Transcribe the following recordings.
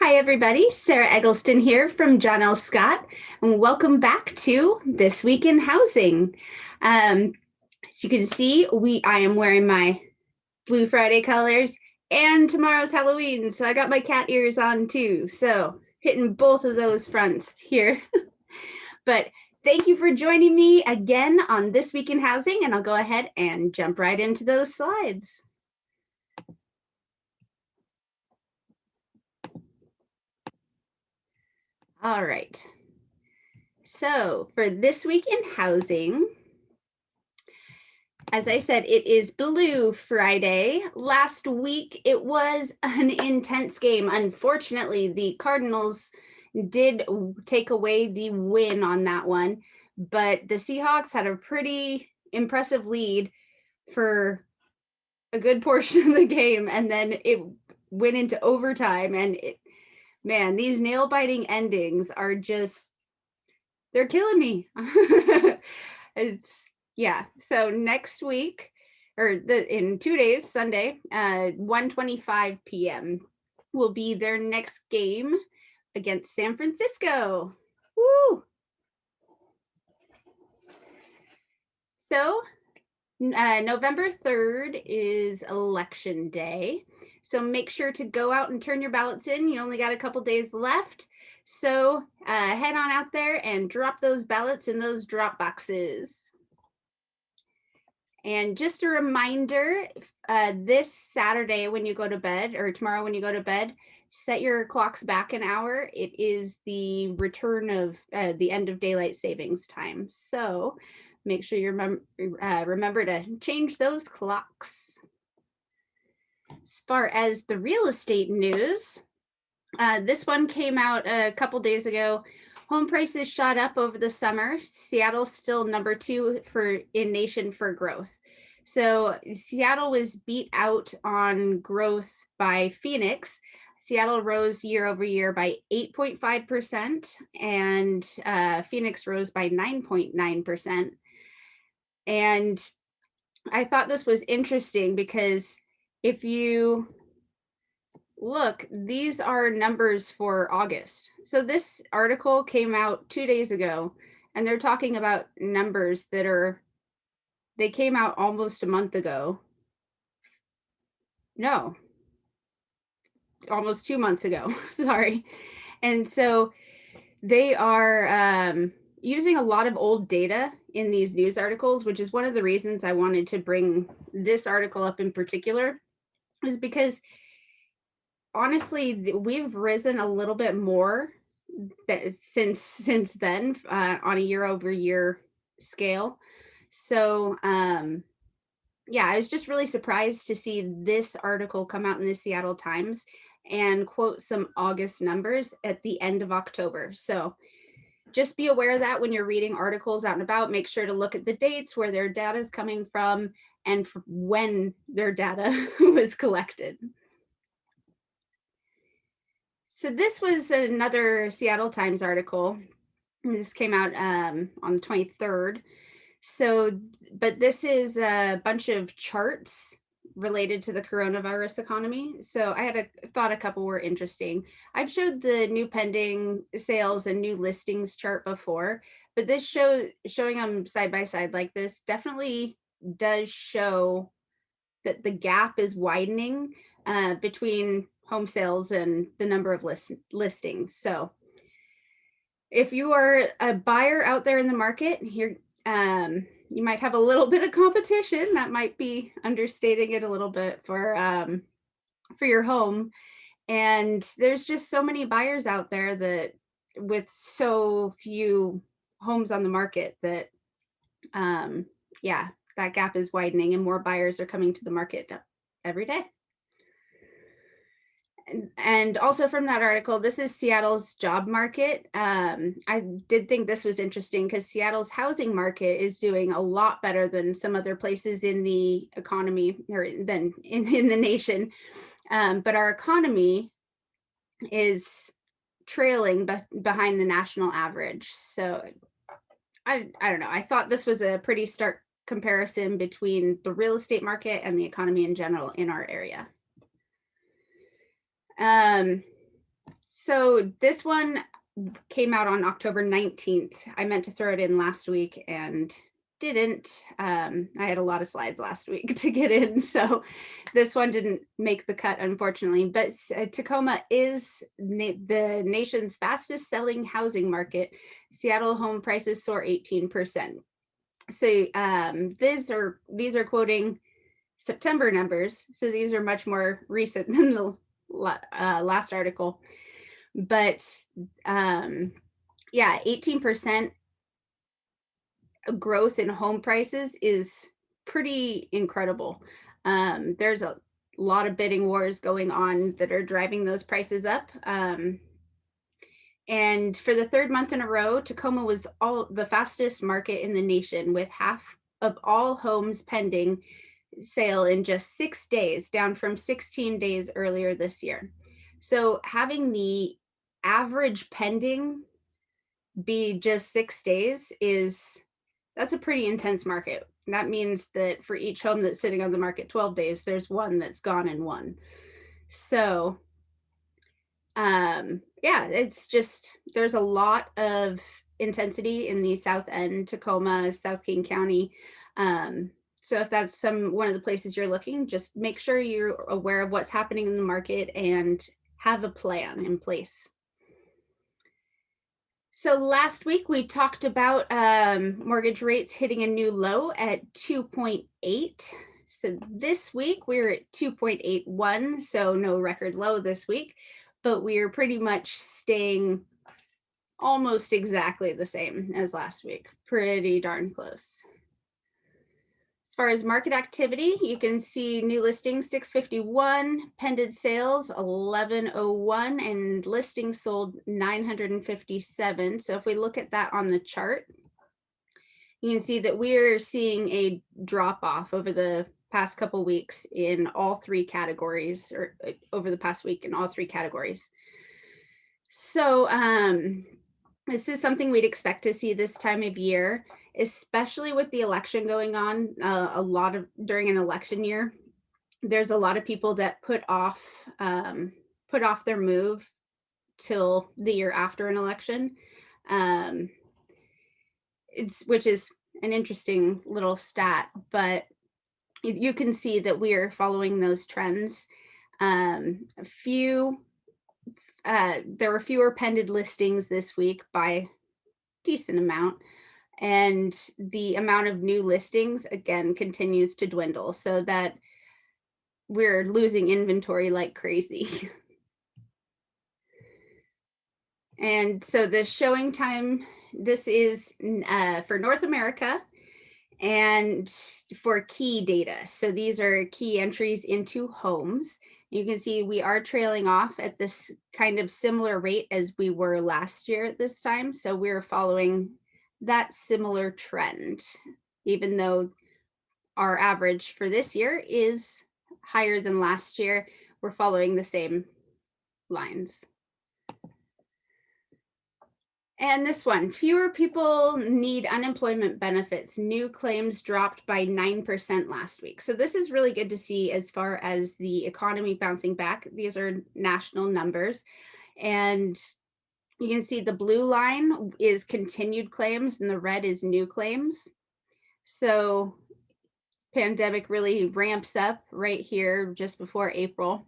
Hi, everybody. Sarah Eggleston here from John L. Scott, and welcome back to This Week in Housing. As you can see, I am wearing my Blue Friday colors, and tomorrow's Halloween, so I got my cat ears on too. So hitting both of those fronts here. But thank you for joining me again on This Week in Housing, and I'll go ahead and jump right into those slides. All right. So for This Week in Housing, as I said, it is Blue Friday. Last week, it was an intense game. Unfortunately, the Cardinals did take away the win on that one, but the Seahawks had a pretty impressive lead for a good portion of the game, and then it went into overtime, and man, these nail-biting endings are just, they're killing me. Yeah, so next week, or in 2 days, Sunday, 1:25 p.m. will be their next game against San Francisco. Woo! So November 3rd is Election Day. So make sure to go out and turn your ballots in. You only got a couple days left. So head on out there and drop those ballots in those drop boxes. And just a reminder, this Saturday when you go to bed, or tomorrow when you go to bed, set your clocks back an hour. It is the return of the end of daylight savings time. So make sure you remember to change those clocks. As far as the real estate news, this one came out a couple days ago. Home prices shot up over the summer. Seattle's still number 2 in nation for growth. So Seattle was beat out on growth by Phoenix. Seattle rose year over year by 8.5%, and Phoenix rose by 9.9%. And I thought this was interesting because if you look, these are numbers for August. So this article came out 2 days ago, and they're talking about numbers they came out almost a month ago. No, almost 2 months ago, sorry. And so they are using a lot of old data in these news articles, which is one of the reasons I wanted to bring this article up in particular, is because honestly, we've risen a little bit more since then on a year over year scale. So yeah, I was just really surprised to see this article come out in the Seattle Times and quote some August numbers at the end of October. So just be aware of that when you're reading articles out and about. Make sure to look at the dates, where their data is coming from, and when their data was collected. So this was another Seattle Times article. This came out on the 23rd. So, but this is a bunch of charts related to the coronavirus economy. So I thought a couple were interesting. I've showed the new pending sales and new listings chart before, but this showing them side by side like this definitely does show that the gap is widening between home sales and the number of listings. So if you are a buyer out there in the market, you might have a little bit of competition. That might be understating it a little bit for your home. And there's just so many buyers out there that with so few homes on the market that yeah, that gap is widening and more buyers are coming to the market every day. And also from that article, this is Seattle's job market. I did think this was interesting because Seattle's housing market is doing a lot better than some other places in the economy, or than in the nation. But our economy is trailing behind the national average. So I don't know. I thought this was a pretty stark comparison between the real estate market and the economy in general in our area. So this one came out on October 19th. I meant to throw it in last week and didn't. I had a lot of slides last week to get in, so this one didn't make the cut, unfortunately. But Tacoma is the nation's fastest selling housing market. Seattle home prices soar 18%. So these are quoting September numbers, so these are much more recent than the last article. But yeah, 18% growth in home prices is pretty incredible. There's a lot of bidding wars going on that are driving those prices up. And for the third month in a row, Tacoma was the fastest market in the nation, with half of all homes pending sale in just 6 days, down from 16 days earlier this year. So having the average pending be just 6 days that's a pretty intense market. That means that for each home that's sitting on the market 12 days, there's one that's gone in one. So yeah, it's just, there's a lot of intensity in the South End, Tacoma, South King County. So if that's one of the places you're looking, just make sure you're aware of what's happening in the market and have a plan in place. So last week we talked about mortgage rates hitting a new low at 2.8. So this week we're at 2.81, so no record low this week, but we are pretty much staying almost exactly the same as last week. Pretty darn close. As far as market activity, you can see new listings 651, pending sales 1101, and listings sold 957. So if we look at that on the chart, you can see that we're seeing a drop off over the past couple weeks in all three categories, or over the past week in all three categories. So this is something we'd expect to see this time of year, especially with the election going on. During an election year, there's a lot of people that put off their move till the year after an election. Which is an interesting little stat, but you can see that we are following those trends. There were fewer pending listings this week by a decent amount, and the amount of new listings again continues to dwindle, so that we're losing inventory like crazy. And so the showing time, this is for North America and for key data. So these are key entries into homes. You can see we are trailing off at this kind of similar rate as we were last year at this time. So we're following that similar trend, even though our average for this year is higher than last year. We're following the same lines. And this one, fewer people need unemployment benefits. New claims dropped by 9% last week. So this is really good to see as far as the economy bouncing back. These are national numbers. And you can see the blue line is continued claims and the red is new claims. So pandemic really ramps up right here just before April,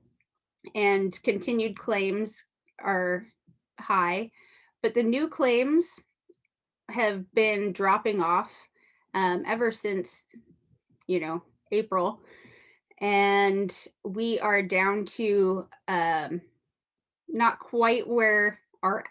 and continued claims are high. But the new claims have been dropping off ever since, April. And we are down to not quite where our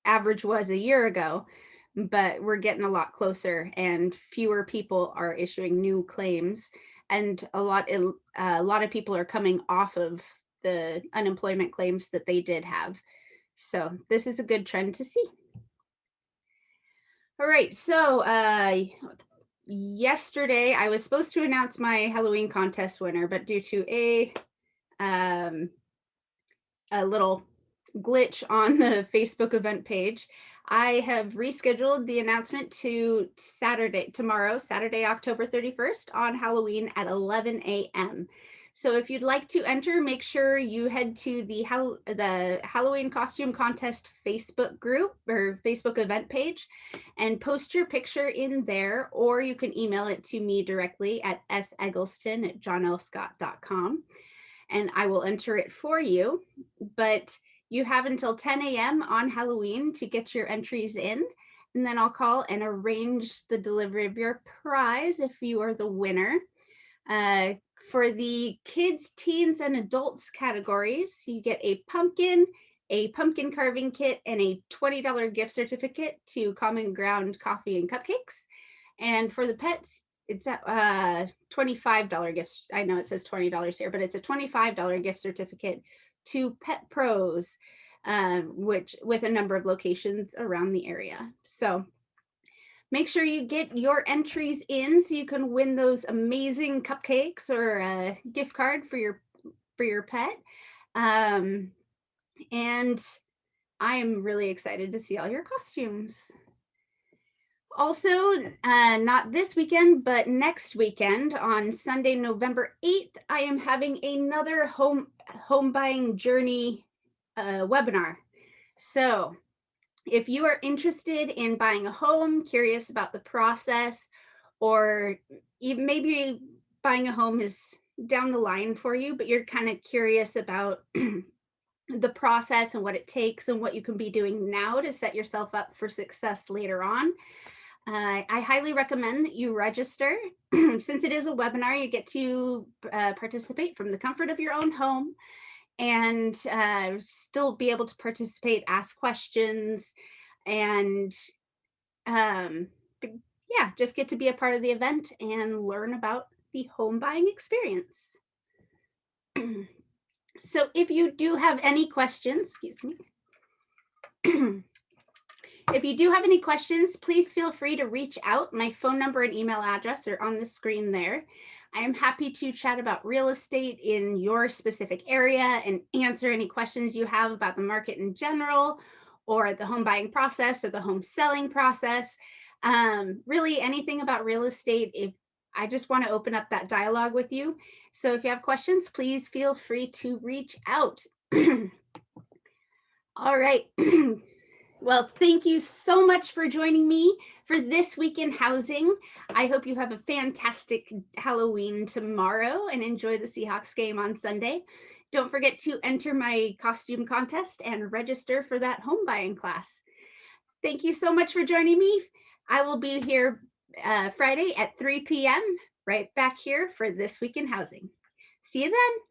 average was a year ago, but we're getting a lot closer, and fewer people are issuing new claims. And a lot of people are coming off of the unemployment claims that they did have. So this is a good trend to see. All right, so yesterday I was supposed to announce my Halloween contest winner, but due to a little glitch on the Facebook event page, I have rescheduled the announcement to tomorrow, Saturday, October 31st, on Halloween at 11 a.m. So if you'd like to enter, make sure you head to the Halloween Costume Contest Facebook group or Facebook event page and post your picture in there, or you can email it to me directly at seggleston@johnlscott.com and I will enter it for you. But you have until 10 a.m. on Halloween to get your entries in, and then I'll call and arrange the delivery of your prize if you are the winner. Uh, for the kids, teens, and adults categories, you get a pumpkin carving kit, and a $20 gift certificate to Common Ground Coffee and Cupcakes. And for the pets, it's a $25 gift. I know it says $20 here, but it's a $25 gift certificate to Pet Pros, which with a number of locations around the area. So make sure you get your entries in so you can win those amazing cupcakes or a gift card for your pet. And I am really excited to see all your costumes. Also, not this weekend, but next weekend on Sunday, November 8th, I am having another home buying journey webinar. So if you are interested in buying a home, curious about the process, or even maybe buying a home is down the line for you, but you're kind of curious about the process and what it takes and what you can be doing now to set yourself up for success later on, I highly recommend that you register. Since it is a webinar, you get to participate from the comfort of your own home and still be able to participate, ask questions, and yeah, just get to be a part of the event and learn about the home buying experience. So if you do have any questions, excuse me, if you do have any questions, please feel free to reach out. My phone number and email address are on the screen there. I am happy to chat about real estate in your specific area and answer any questions you have about the market in general, or the home buying process or the home selling process. Really anything about real estate. If I just want to open up that dialogue with you. So if you have questions, please feel free to reach out. All right. Well, thank you so much for joining me for This Week in Housing. I hope you have a fantastic Halloween tomorrow and enjoy the Seahawks game on Sunday. Don't forget to enter my costume contest and register for that home buying class. Thank you so much for joining me. I will be here Friday at 3 p.m. right back here for This Week in Housing. See you then.